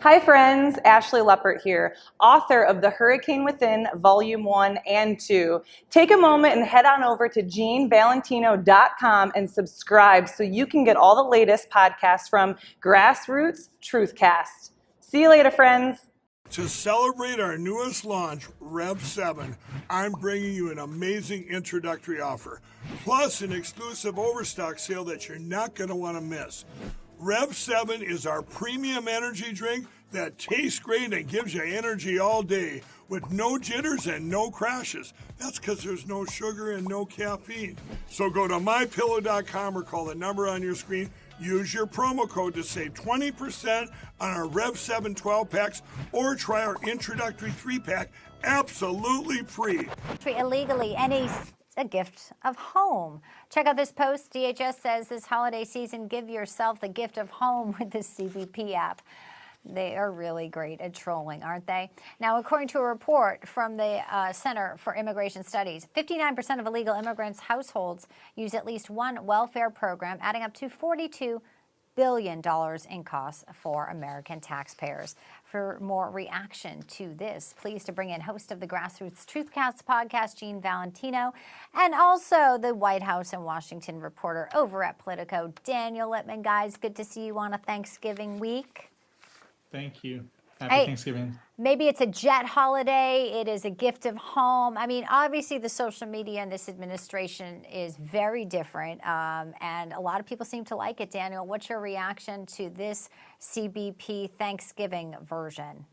Hi friends, Ashley Leppert here, author of The Hurricane Within, Volume 1 and 2. Take a moment and head on over to JeanValentino.com and subscribe so you can get all the latest podcasts from Grassroots Truthcast. See you later, friends. To celebrate our newest launch, Rev 7, I'm bringing you an amazing introductory offer, plus an exclusive overstock sale that you're not going to want to miss. Rev 7 is our premium energy drink that tastes great and gives you energy all day with no jitters and no crashes. That's because there's no sugar and no caffeine. So go to mypillow.com or call the number on your screen. Use your promo code to save 20% on our Rev 7 12-packs or try our introductory 3-pack absolutely free. Illegally, and a gift of home. Check out this post. DHS says this holiday season, give yourself the gift of home with the CBP app. They are really great at trolling, aren't they? Now, according to a report from the Center for Immigration Studies, 59% of illegal immigrants' households use at least one welfare program, adding up to $42 billion in costs for American taxpayers. For more reaction to this, pleased to bring in host of the Grassroots Truthcast podcast, Jean Valentino, and also the White House and Washington reporter over at Politico, Daniel Lippman. Guys, good to see you on a Thanksgiving week. Thank you. Happy Thanksgiving. Maybe it's a jet holiday. It is a gift of home. I mean, obviously, the social media in this administration is very different, and a lot of people seem to like it. Daniel, what's your reaction to this CBP Thanksgiving version?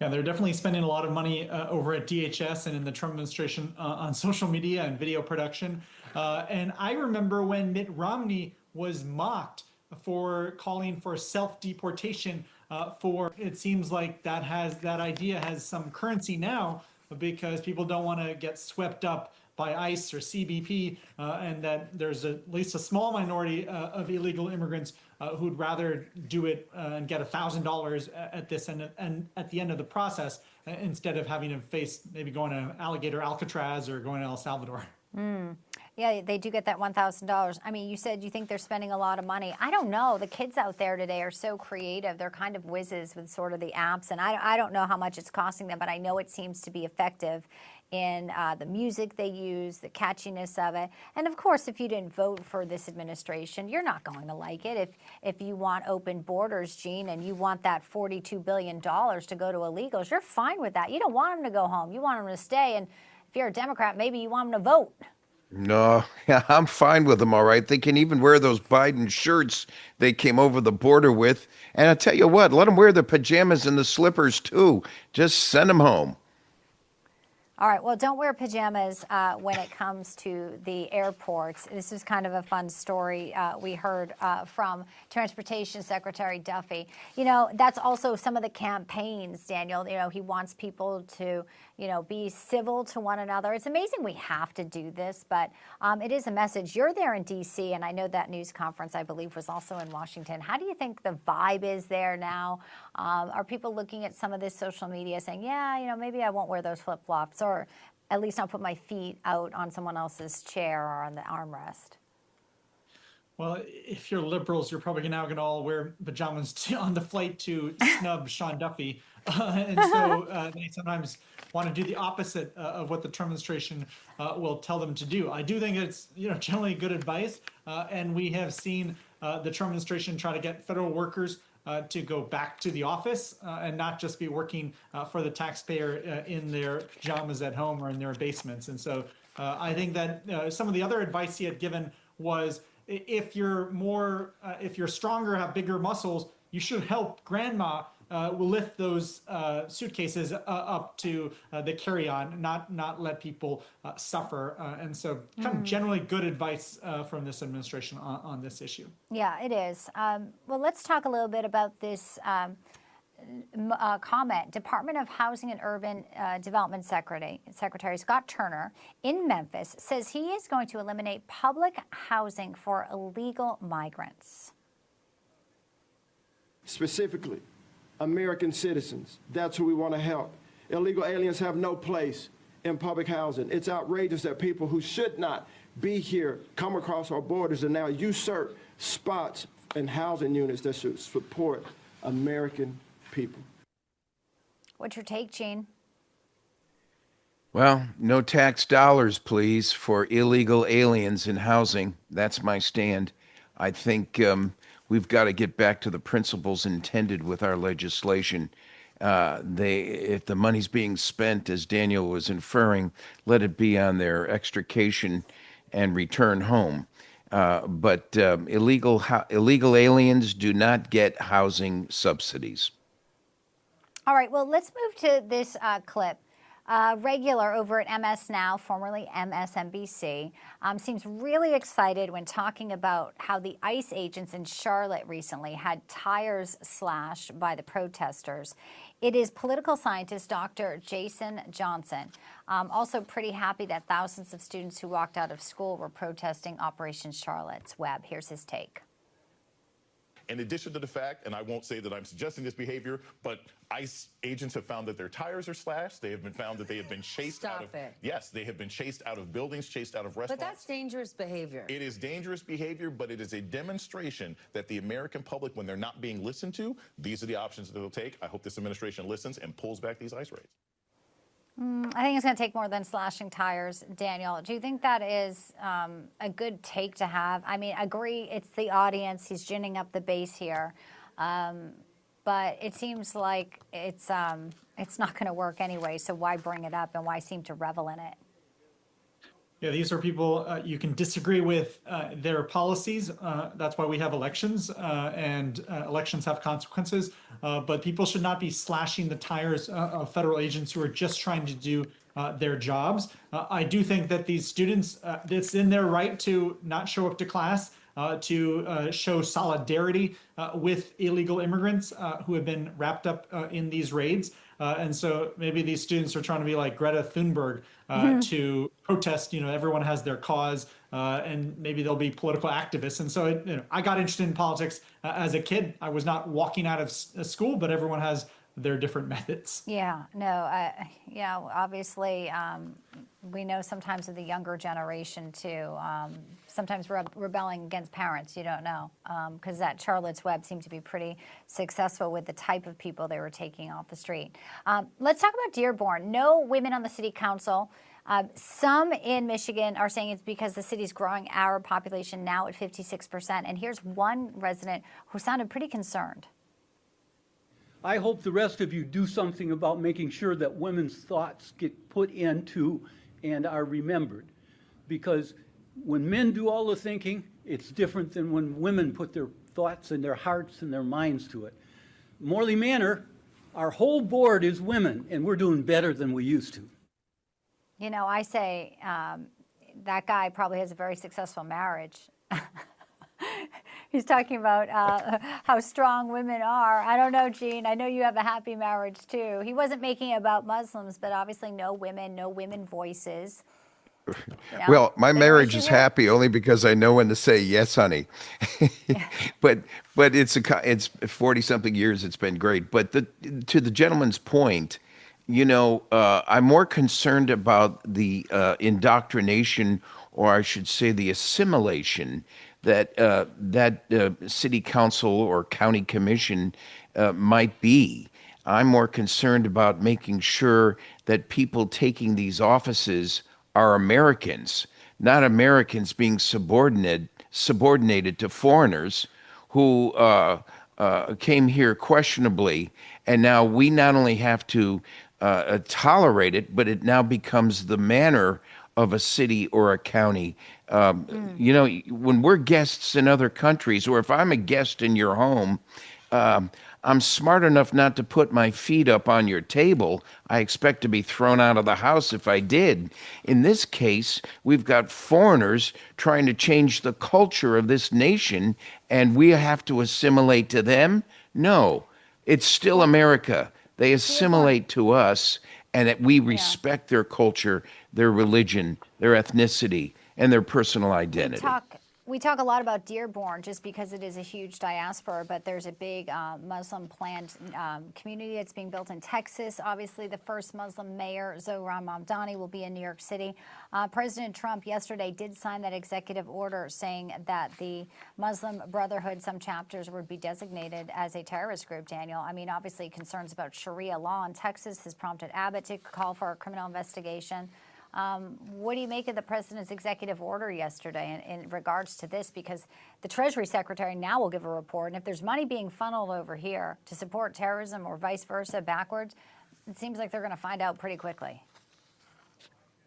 Yeah, they're definitely spending a lot of money over at DHS and in the Trump administration on social media and video production. And I remember when Mitt Romney was mocked for calling for self-deportation it seems like that idea has some currency now because people don't want to get swept up by ICE or CBP, and that there's at least a small minority of illegal immigrants who'd rather do it and get $1,000 at this and at the end of the process instead of having to face maybe going to Alligator Alcatraz or going to El Salvador. Yeah, they do get that $1,000. I mean, you said you think they're spending a lot of money. I don't know. The kids out there today are so creative. They're kind of whizzes with sort of the apps, and I don't know how much it's costing them, but I know it seems to be effective in the music they use, the catchiness of it. And of course, if you didn't vote for this administration, you're not going to like it. If you want open borders, Gene, and you want that $42 billion to go to illegals, you're fine with that. You don't want them to go home. You want them to stay. And if you're a Democrat, maybe you want them to vote. No, yeah, I'm fine with them, all right. They can even wear those Biden shirts they came over the border with. And I tell you what, let them wear the pajamas and the slippers, too. Just send them home. All right, well, don't wear pajamas when it comes to the airports. This is kind of a fun story we heard from Transportation Secretary Duffy. You know, that's also some of the campaigns, Daniel. You know, he wants people to, be civil to one another. It's amazing we have to do this, but it is a message. You're there in D.C., and I know that news conference, I believe, was also in Washington. How do you think the vibe is there now? Are people looking at some of this social media saying, yeah, maybe I won't wear those flip-flops, or at least I'll put my feet out on someone else's chair or on the armrest? Well, if you're liberals, you're probably now going to all wear pajamas on the flight to snub Sean Duffy. And so they sometimes want to do the opposite of what the Trump administration will tell them to do. I do think it's generally good advice. And we have seen the Trump administration try to get federal workers to go back to the office and not just be working for the taxpayer in their pajamas at home or in their basements. And so I think that some of the other advice he had given was if you're stronger, have bigger muscles, you should help grandma will lift those suitcases up to the carry-on, not let people suffer. And so kind of generally good advice from this administration on this issue. Yeah, it is. Well, let's talk a little bit about this comment. Department of Housing and Urban Development Secretary Scott Turner in Memphis says he is going to eliminate public housing for illegal migrants. Specifically, American citizens. That's who we want to help. Illegal aliens have no place in public housing. It's outrageous that people who should not be here come across our borders and now usurp spots in housing units that should support American people. What's your take, Gene? Well, no tax dollars, please, for illegal aliens in housing. That's my stand. I think we've got to get back to the principles intended with our legislation. If the money's being spent, as Daniel was inferring, let it be on their extrication and return home. But illegal aliens do not get housing subsidies. All right, well, let's move to this clip. Regular over at MS Now, formerly MSNBC, seems really excited when talking about how the ICE agents in Charlotte recently had tires slashed by the protesters. It is political scientist Dr. Jason Johnson. Also pretty happy that thousands of students who walked out of school were protesting Operation Charlotte's Web. Here's his take. In addition to the fact, and I won't say that I'm suggesting this behavior, but ICE agents have found that their tires are slashed. They have been found that they have been chased out of. Yes, they have been chased out of buildings, chased out of restaurants. But that's dangerous behavior. It is dangerous behavior, but it is a demonstration that the American public, when they're not being listened to, these are the options that they'll take. I hope this administration listens and pulls back these ICE raids. I think it's going to take more than slashing tires. Daniel, do you think that is a good take to have? I mean, agree, it's the audience. He's ginning up the base here. But it seems like it's not going to work anyway, so why bring it up and why seem to revel in it? Yeah, these are people you can disagree with their policies. That's why we have elections, and elections have consequences. But people should not be slashing the tires of federal agents who are just trying to do their jobs. I do think that these students, it's in their right to not show up to class, to show solidarity with illegal immigrants who have been wrapped up in these raids. And so maybe these students are trying to be like Greta Thunberg to protest. You know, everyone has their cause, and maybe they'll be political activists. And so, I got interested in politics as a kid. I was not walking out of school, but everyone has their different methods. Yeah, no, obviously, we know sometimes of the younger generation too, sometimes rebelling against parents, you don't know, because that Charlotte's Web seemed to be pretty successful with the type of people they were taking off the street. Let's talk about Dearborn. No women on the city council. Some in Michigan are saying it's because the city's growing Arab population now at 56%. And here's one resident who sounded pretty concerned. I hope the rest of you do something about making sure that women's thoughts get put into and are remembered. Because when men do all the thinking, it's different than when women put their thoughts and their hearts and their minds to it. Morley Manor, our whole board is women, and we're doing better than we used to. You know, I say that guy probably has a very successful marriage. He's talking about how strong women are. I don't know, Gene. I know you have a happy marriage, too. He wasn't making it about Muslims, but obviously no women voices. You know, well, my marriage is happy only because I know when to say yes, honey. but it's 40-something years. It's been great. But to the gentleman's point, I'm more concerned about the indoctrination, or I should say the assimilation, that city council or county commission might be. I'm more concerned about making sure that people taking these offices are Americans, not Americans being subordinated to foreigners who came here questionably, and now we not only have to tolerate it, but it now becomes the manner of a city or a county. When we're guests in other countries, or if I'm a guest in your home, I'm smart enough not to put my feet up on your table. I expect to be thrown out of the house if I did. In this case, we've got foreigners trying to change the culture of this nation, and we have to assimilate to them? No, it's still America. They assimilate to us, and that we respect their culture, their religion, their ethnicity, and their personal identity. We talk a lot about Dearborn just because it is a huge diaspora, but there's a big Muslim planned community that's being built in Texas. Obviously, the first Muslim mayor, Zohran Mamdani, will be in New York City. President Trump yesterday did sign that executive order saying that the Muslim Brotherhood, some chapters would be designated as a terrorist group, Daniel. I mean, obviously, concerns about Sharia law in Texas has prompted Abbott to call for a criminal investigation. What do you make of the president's executive order yesterday in regards to this? Because the Treasury Secretary now will give a report, and if there's money being funneled over here to support terrorism or vice versa backwards, it seems like they're going to find out pretty quickly.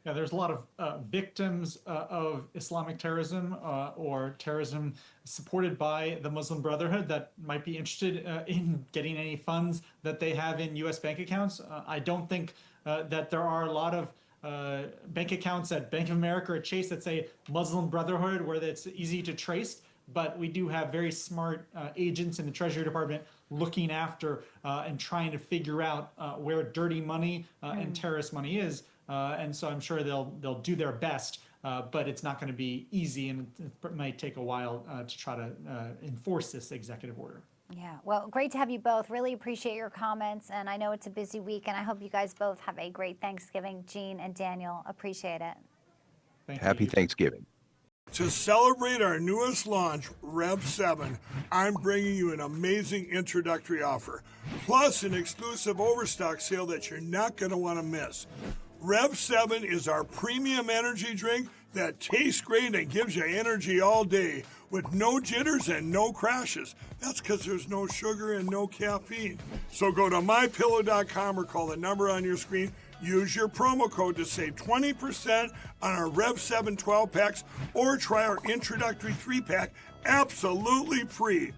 Yeah, there's a lot of victims of Islamic terrorism or terrorism supported by the Muslim Brotherhood that might be interested in getting any funds that they have in U.S. bank accounts. I don't think that there are a lot of bank accounts at Bank of America or Chase that say Muslim Brotherhood where it's easy to trace, but we do have very smart agents in the Treasury Department looking after and trying to figure out where dirty money and terrorist money is. And so I'm sure they'll do their best, but it's not going to be easy, and it might take a while to try to enforce this executive order. Yeah, well, great to have you both. Really appreciate your comments, and I know it's a busy week, and I hope you guys both have a great Thanksgiving. Gene and Daniel, appreciate it. Happy Thanksgiving. To celebrate our newest launch, Rev 7, I'm bringing you an amazing introductory offer, plus an exclusive overstock sale that you're not going to want to miss. Rev 7 is our premium energy drink that tastes great and gives you energy all day with no jitters and no crashes. That's because there's no sugar and no caffeine. So go to mypillow.com or call the number on your screen. Use your promo code to save 20% on our Rev 7 12 packs or try our introductory 3-pack absolutely free.